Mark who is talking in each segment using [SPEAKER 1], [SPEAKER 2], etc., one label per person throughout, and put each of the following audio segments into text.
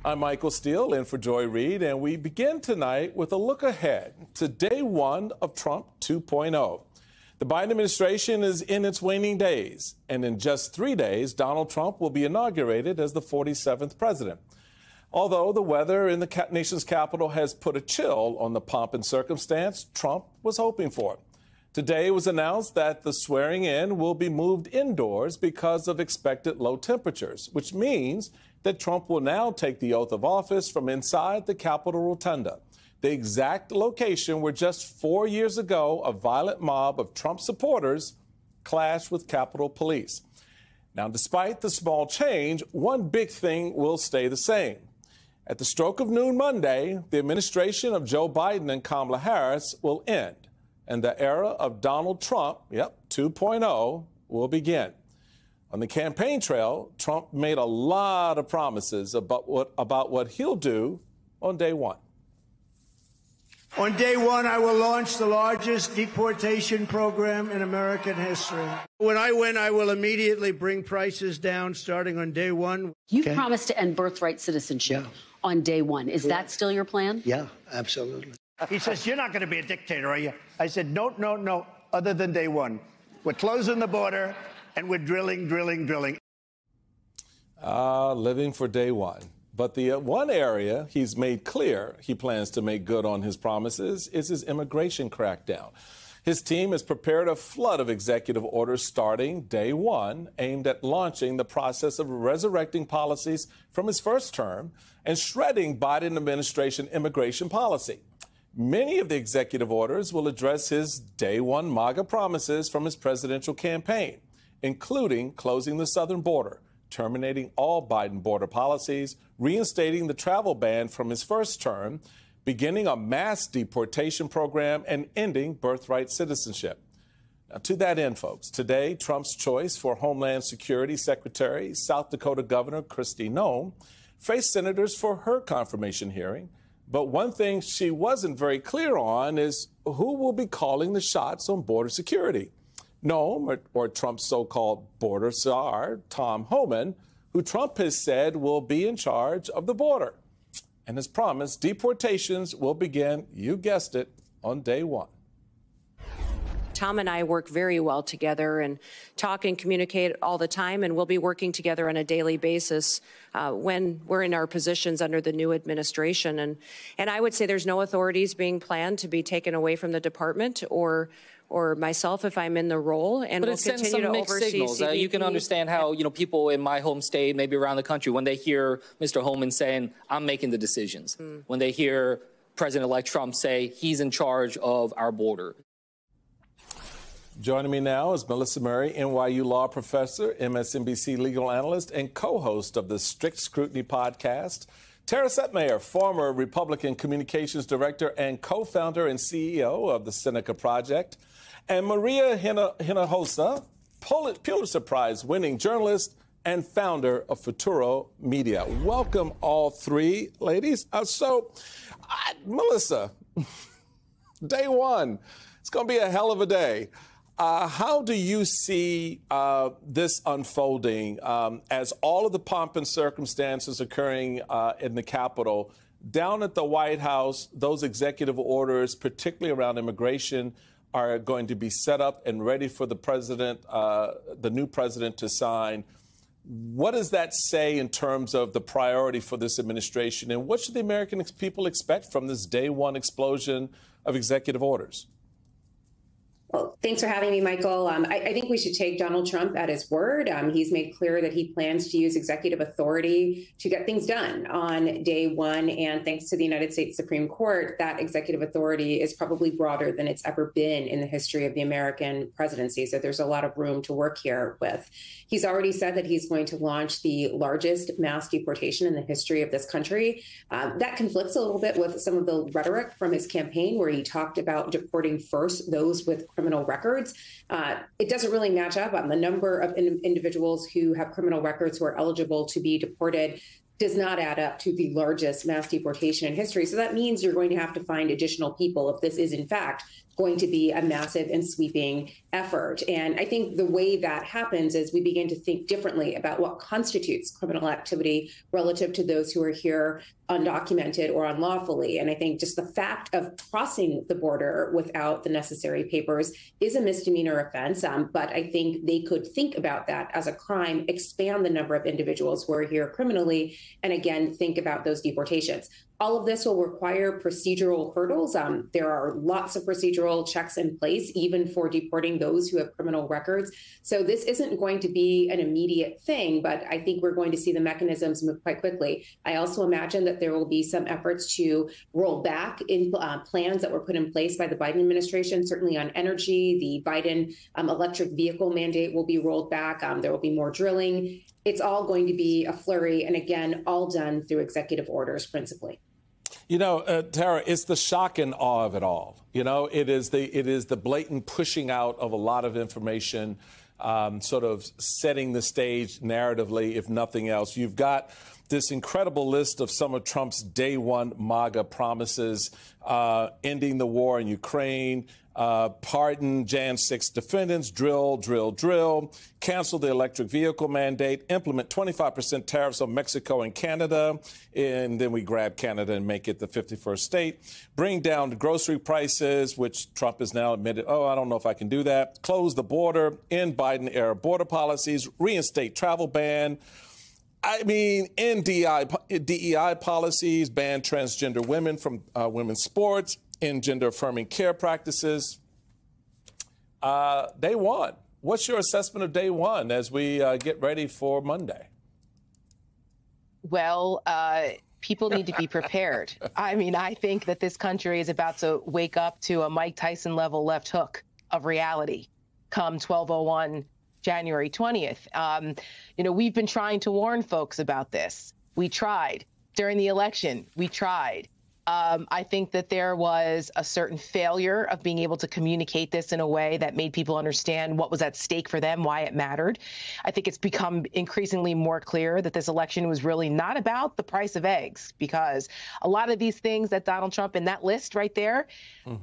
[SPEAKER 1] I'm Michael Steele in for Joy Reid, and we begin tonight with a look ahead to day one of Trump 2.0. The Biden administration is in its waning days, and in just 3 days, Donald Trump will be inaugurated as the 47th president. Although the weather in the nation's capital has put a chill on the pomp and circumstance Trump was hoping for. Today it was announced that the swearing in will be moved indoors because of expected low temperatures, which means that Trump will now take the oath of office from inside the Capitol Rotunda, the exact location where just 4 years ago a violent mob of Trump supporters clashed with Capitol Police. Now, despite the small change, one big thing will stay the same. At the stroke of noon Monday, the administration of Joe Biden and Kamala Harris will end, and the era of Donald Trump, 2.0, will begin. On the campaign trail, Trump made a lot of promises about what he'll do on day one.
[SPEAKER 2] On day one, I will launch the largest deportation program in American history. When I win, I will immediately bring prices down starting on day one.
[SPEAKER 3] You've promised to end birthright citizenship on day one. Is that still your plan?
[SPEAKER 2] Yeah, absolutely. He says, you're not going to be a dictator, are you? I said, no, other than day one. We're closing the border, and we're drilling.
[SPEAKER 1] Living for day one. But the one area he's made clear he plans to make good on his promises is his immigration crackdown. His team has prepared a flood of executive orders starting day one, aimed at launching the process of resurrecting policies from his first term and shredding Biden administration immigration policy. Many of the executive orders will address his day one MAGA promises from his presidential campaign, including closing the southern border, terminating all Biden border policies, reinstating the travel ban from his first term, beginning a mass deportation program, and ending birthright citizenship. Now, to that end, folks, today, Trump's choice for Homeland Security Secretary, South Dakota Governor Kristi Noem, faced senators for her confirmation hearing. But one thing she wasn't very clear on is who will be calling the shots on border security. Noem, or Trump's so-called border czar, Tom Homan, who Trump has said will be in charge of the border. And as promised, deportations will begin, you guessed it, on day one.
[SPEAKER 4] Tom and I work very well together and talk and communicate all the time, and we'll be working together on a daily basis when we're in our positions under the new administration. And I would say there's no authorities being planned to be taken away from the department or myself if I'm in the role, and we'll continue to oversee
[SPEAKER 5] signals. You can understand how people in my home state, maybe around the country, when they hear Mr. Homan saying, I'm making the decisions, when they hear President-elect Trump say he's in charge of our border.
[SPEAKER 1] Joining me now is Melissa Murray, NYU law professor, MSNBC legal analyst, and co-host of the Strict Scrutiny podcast. Tara Setmayer, former Republican communications director and co-founder and CEO of the Seneca Project. And Maria Hinojosa, Pulitzer Prize winning journalist and founder of Futuro Media. Welcome, all three ladies. Melissa, day one, it's going to be a hell of a day. How do you see this unfolding as all of the pomp and circumstances occurring in the Capitol? Down at the White House, those executive orders, particularly around immigration, are going to be set up and ready for the president, the new president, to sign. What does that say in terms of the priority for this administration? And what should the American people expect from this day one explosion of executive orders?
[SPEAKER 6] Well, thanks for having me, Michael. I think we should take Donald Trump at his word. He's made clear that he plans to use executive authority to get things done on day one. And thanks to the United States Supreme Court, that executive authority is probably broader than it's ever been in the history of the American presidency. So there's a lot of room to work here with. He's already said that he's going to launch the largest mass deportation in the history of this country. That conflicts a little bit with some of the rhetoric from his campaign, where he talked about deporting first those with criminal records. It doesn't really match up on the number of individuals who have criminal records who are eligible to be deported. Does not add up to the largest mass deportation in history. So that means you're going to have to find additional people if this is, in fact, going to be a massive and sweeping effort. And I think the way that happens is we begin to think differently about what constitutes criminal activity relative to those who are here undocumented or unlawfully. And I think just the fact of crossing the border without the necessary papers is a misdemeanor offense. But I think they could think about that as a crime, expand the number of individuals who are here criminally, and again, think about those deportations. All of this will require procedural hurdles. There are lots of procedural checks in place, even for deporting those who have criminal records. So this isn't going to be an immediate thing, but I think we're going to see the mechanisms move quite quickly. I also imagine that there will be some efforts to roll back in plans that were put in place by the Biden administration, certainly on energy. The Biden electric vehicle mandate will be rolled back. There will be more drilling. It's all going to be a flurry, and again, all done through executive orders principally.
[SPEAKER 1] You know, Tara, it's the shock and awe of it all. You know, it is the blatant pushing out of a lot of information, sort of setting the stage narratively, if nothing else. You've got this incredible list of some of Trump's day one MAGA promises, ending the war in Ukraine, pardon Jan 6 defendants, drill, cancel the electric vehicle mandate, implement 25% tariffs on Mexico and Canada, and then we grab Canada and make it the 51st state, bring down the grocery prices, which Trump has now admitted, I don't know if I can do that, close the border, end Biden-era border policies, reinstate travel ban, end DEI policies, ban transgender women from women's sports, in gender-affirming care practices. Day one. What's your assessment of day one as we get ready for Monday?
[SPEAKER 7] Well, people need to be prepared. I think that this country is about to wake up to a Mike Tyson level left hook of reality come 12/01 January 20th. We've been trying to warn folks about this. We tried. During the election, we tried. I think that there was a certain failure of being able to communicate this in a way that made people understand what was at stake for them, why it mattered. I think it's become increasingly more clear that this election was really not about the price of eggs, because a lot of these things that Donald Trump in that list right there,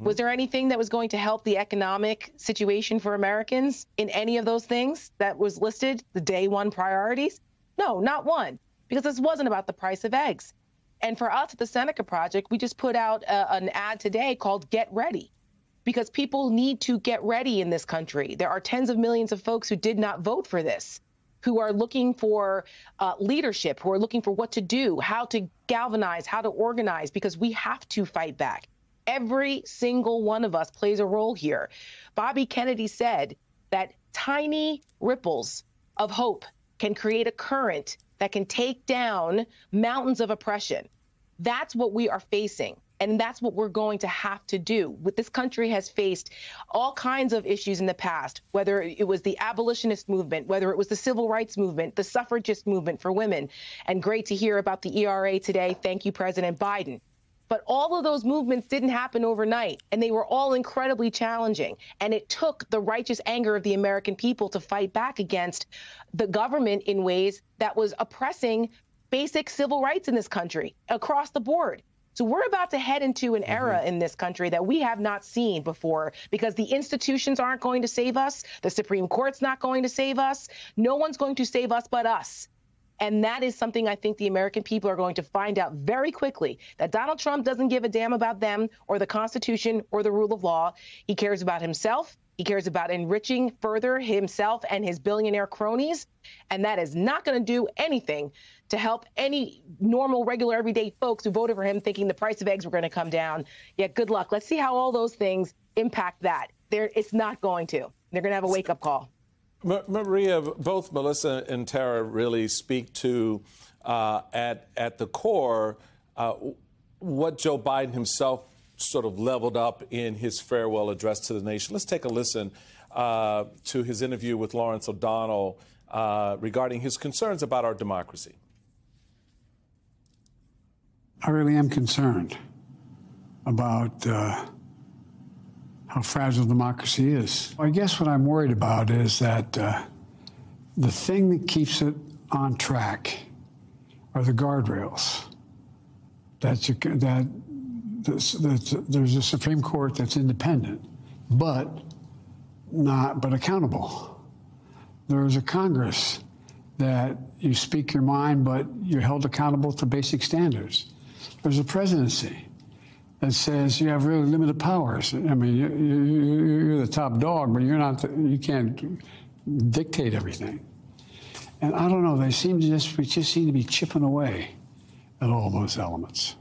[SPEAKER 7] was there anything that was going to help the economic situation for Americans in any of those things that was listed, the day one priorities? No, not one, because this wasn't about the price of eggs. And for us at the Seneca Project, we just put out an ad today called Get Ready, because people need to get ready in this country. There are tens of millions of folks who did not vote for this, who are looking for leadership, who are looking for what to do, how to galvanize, how to organize, because we have to fight back. Every single one of us plays a role here. Bobby Kennedy said that tiny ripples of hope can create a current that can take down mountains of oppression. That's what we are facing, and that's what we're going to have to do. This country has faced all kinds of issues in the past, whether it was the abolitionist movement, whether it was the civil rights movement, the suffragist movement for women. And great to hear about the ERA today. Thank you, President Biden. But all of those movements didn't happen overnight, and they were all incredibly challenging. And it took the righteous anger of the American people to fight back against the government in ways that was oppressing basic civil rights in this country across the board. So we're about to head into an era in this country that we have not seen before, because the institutions aren't going to save us. The Supreme Court's not going to save us. No one's going to save us but us. And that is something I think the American people are going to find out very quickly, that Donald Trump doesn't give a damn about them or the Constitution or the rule of law. He cares about himself. He cares about enriching further himself and his billionaire cronies. And that is not going to do anything to help any normal, regular, everyday folks who voted for him thinking the price of eggs were going to come down. Yeah, good luck. Let's see how all those things impact that. It's not going to. They're going to have a wake-up call.
[SPEAKER 1] Maria, both Melissa and Tara really speak to, at the core, what Joe Biden himself sort of leveled up in his farewell address to the nation. Let's take a listen to his interview with Lawrence O'Donnell regarding his concerns about our democracy.
[SPEAKER 8] I really am concerned about how fragile democracy is. I guess what I'm worried about is that the thing that keeps it on track are the guardrails. There's a Supreme Court that's independent, but accountable. There's a Congress that you speak your mind, but you're held accountable to basic standards. There's a presidency that says you have really limited powers. I mean, you're the top dog, but you're not. You can't dictate everything. And I don't know. We just seem to be chipping away at all those elements.